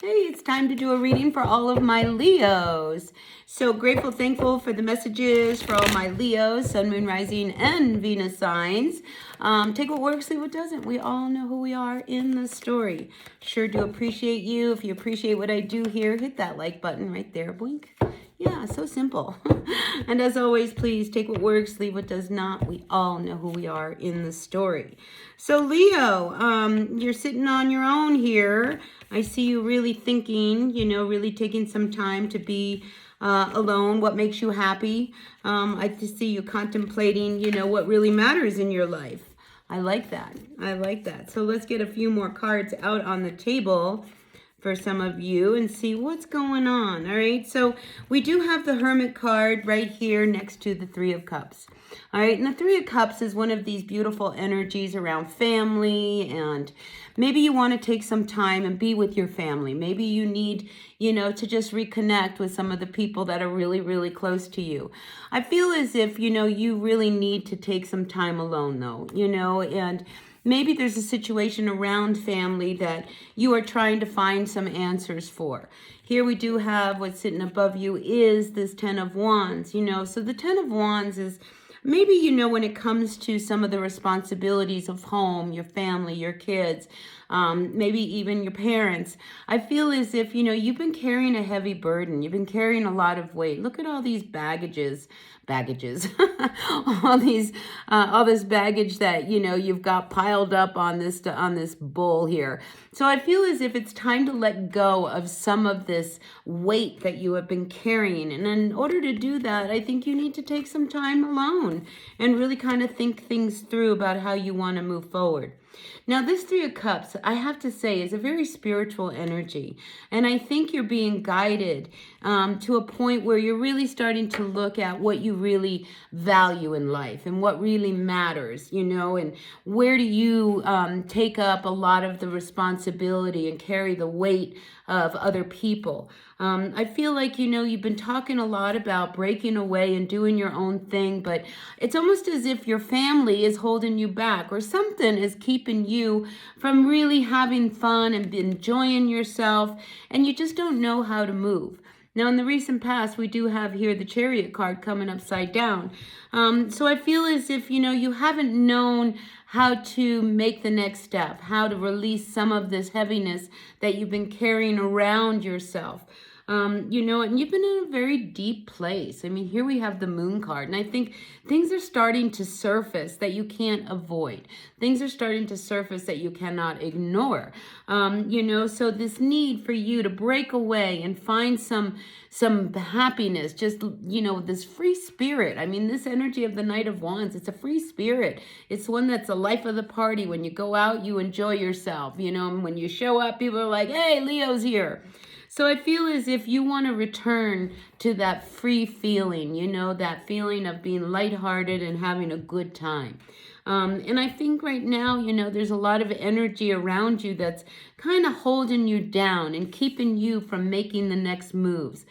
Hey, it's time to do a reading for all of my Leos. So grateful, thankful for the messages for all my Leos, Sun, Moon, Rising, and Venus signs. Take what works, leave what doesn't. We all know who we are in the story. Sure do appreciate you. If you appreciate what I do here, hit that like button right there. Blink. Yeah, so simple. And as always, please take what works, leave what does not. We all know who we are in the story. So Leo, you're sitting on your own here. I see you really thinking, really taking some time to be alone. What makes you happy? I just see you contemplating, what really matters in your life. I like that. I like that. So let's get a few more cards out on the table for some of you and see what's going on. All right, so we do have the Hermit card right here next to the Three of Cups. All right, and the Three of Cups is one of these beautiful energies around family, and maybe you want to take some time and be with your family. Maybe you need, to just reconnect with some of the people that are really, really close to you. I feel as if, you really need to take some time alone though, and maybe there's a situation around family that you are trying to find some answers for. Here we do have what's sitting above you is this Ten of Wands, So the Ten of Wands is maybe, when it comes to some of the responsibilities of home, your family, your kids, maybe even your parents, I feel as if, you've been carrying a heavy burden. You've been carrying a lot of weight. Look at all these baggages, all this baggage that, you've got piled up on this bowl here. So I feel as if it's time to let go of some of this weight that you have been carrying. And in order to do that, I think you need to take some time alone and really kind of think things through about how you want to move forward. Now, this Three of Cups, I have to say, is a very spiritual energy. And I think you're being guided to a point where you're really starting to look at what you really value in life and what really matters, and where do you take up a lot of the responsibility and carry the weight of other people. I feel like, you've been talking a lot about breaking away and doing your own thing, but it's almost as if your family is holding you back or something is keeping you from really having fun and enjoying yourself, and you just don't know how to move. Now, in the recent past, we do have here the Chariot card coming upside down. So I feel as if, you haven't known how to make the next step, how to release some of this heaviness that you've been carrying around yourself. And you've been in a very deep place. I mean, here we have the Moon card, and I think things are starting to surface that you can't avoid. Things are starting to surface that you cannot ignore. So this need for you to break away and find some happiness, just, this free spirit. I mean, this energy of the Knight of Wands, it's a free spirit. It's one that's the life of the party. When you go out, you enjoy yourself, and when you show up, people are like, hey, Leo's here. So I feel as if you want to return to that free feeling, that feeling of being lighthearted and having a good time. And I think right now, there's a lot of energy around you that's kind of holding you down and keeping you from making the next moves.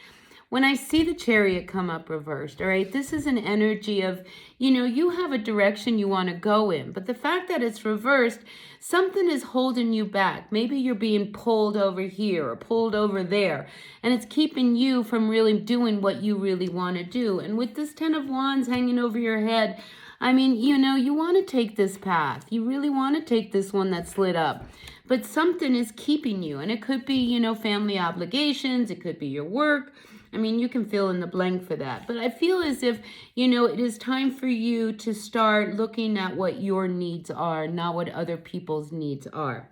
When I see the Chariot come up reversed, all right, this is an energy of, you have a direction you want to go in, but the fact that it's reversed, something is holding you back. Maybe you're being pulled over here or pulled over there, and it's keeping you from really doing what you really want to do. And with this Ten of Wands hanging over your head, I mean, you want to take this path. You really want to take this one that slid up. But something is keeping you, and it could be, family obligations. It could be your work. I mean, you can fill in the blank for that. But I feel as if, it is time for you to start looking at what your needs are, not what other people's needs are.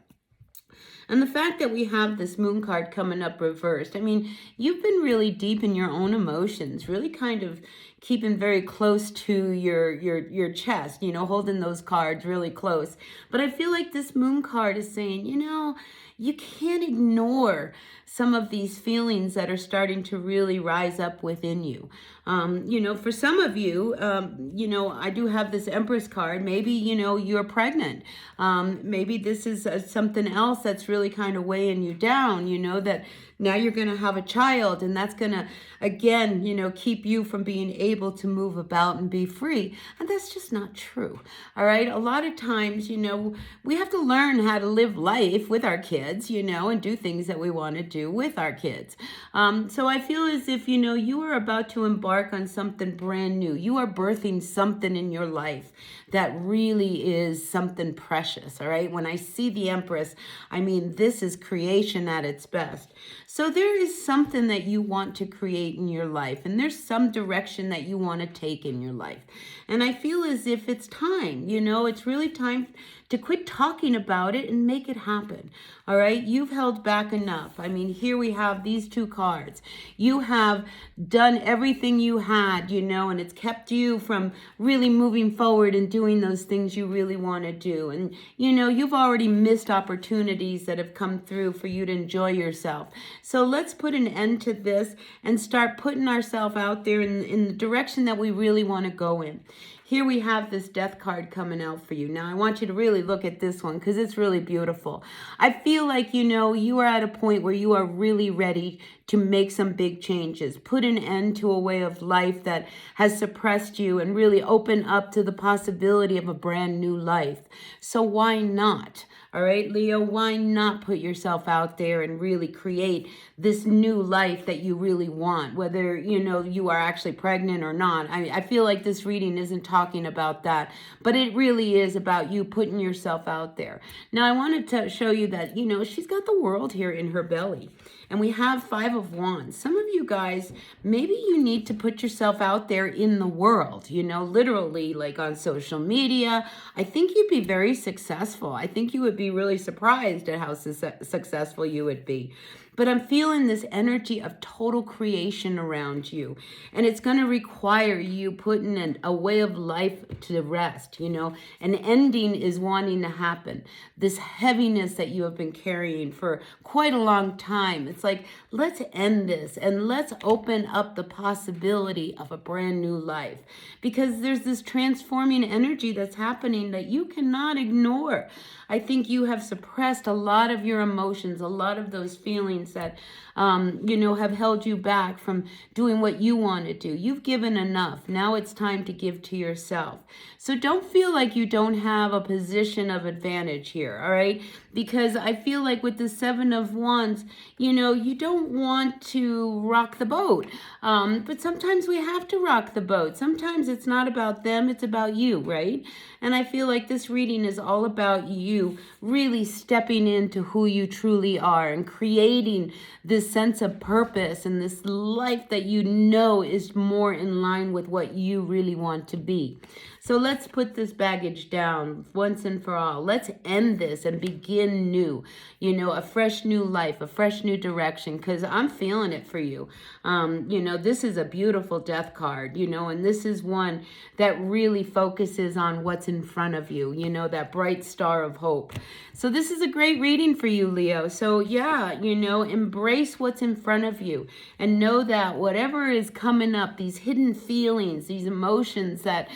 And the fact that we have this Moon card coming up reversed, I mean, you've been really deep in your own emotions, really kind of keeping very close to your chest, holding those cards really close. But I feel like this Moon card is saying, you can't ignore some of these feelings that are starting to really rise up within you. For some of you, I do have this Empress card. Maybe, you're pregnant. Maybe this is something else that's really kind of weighing you down, that now you're going to have a child, and that's going to, again, keep you from being able to move about and be free. And that's just not true. All right. A lot of times, we have to learn how to live life with our kids, and do things that we want to do with our kids. So I feel as if, you are about to embark on something brand new. You are birthing something in your life that really is something precious. All right. When I see the Empress, I mean, this is creation at its best. So there is something that you want to create in your life, and there's some direction that you want to take in your life. And I feel as if it's time, it's really time to quit talking about it and make it happen. All right. You've held back enough. I mean, here we have these two cards. You have done everything you had, and it's kept you from really moving forward and doing those things you really want to do. And, you've already missed opportunities that have come through for you to enjoy yourself. So let's put an end to this and start putting ourselves out there in the direction that we really want to go in. Here we have this death card coming out for you. Now, I want you to really look at this one because it's really beautiful. I feel like, you are at a point where you are really ready to make some big changes, put an end to a way of life that has suppressed you, and really open up to the possibility of a brand new life. So why not? All right, Leo, why not put yourself out there and really create this new life that you really want, whether, you are actually pregnant or not. I feel like this reading isn't talking about that, but it really is about you putting yourself out there. Now, I wanted to show you that, she's got the world here in her belly. And we have 5 of Wands. Some of you guys, maybe you need to put yourself out there in the world, literally like on social media. I think you'd be very successful. I think you would be really surprised at how successful you would be. But I'm feeling this energy of total creation around you. And it's going to require you putting a way of life to rest, An ending is wanting to happen. This heaviness that you have been carrying for quite a long time. It's like, let's end this and let's open up the possibility of a brand new life. Because there's this transforming energy that's happening that you cannot ignore. I think you have suppressed a lot of your emotions, a lot of those feelings that, have held you back from doing what you want to do. You've given enough. Now it's time to give to yourself. So don't feel like you don't have a position of advantage here, all right? Because I feel like with the 7 of Wands, you don't want to rock the boat. But sometimes we have to rock the boat. Sometimes it's not about them, it's about you, right? And I feel like this reading is all about you really stepping into who you truly are and creating this sense of purpose and this life that is more in line with what you really want to be. So let's put this baggage down once and for all. Let's end this and begin new, a fresh new life, a fresh new direction, because I'm feeling it for you. This is a beautiful death card, and this is one that really focuses on what's in front of you, that bright star of hope. So this is a great reading for you, Leo. So yeah, embrace what's in front of you and know that whatever is coming up, these hidden feelings, these emotions that,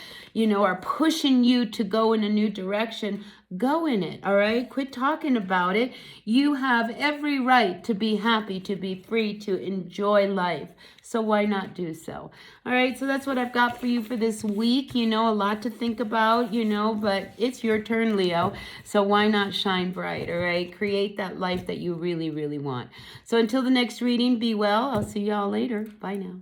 are pushing you to go in a new direction, go in it, all right? Quit talking about it. You have every right to be happy, to be free, to enjoy life. So why not do so? All right, so that's what I've got for you for this week. A lot to think about, but it's your turn, Leo. So why not shine bright, all right? Create that life that you really, really want. So until the next reading, be well. I'll see y'all later. Bye now.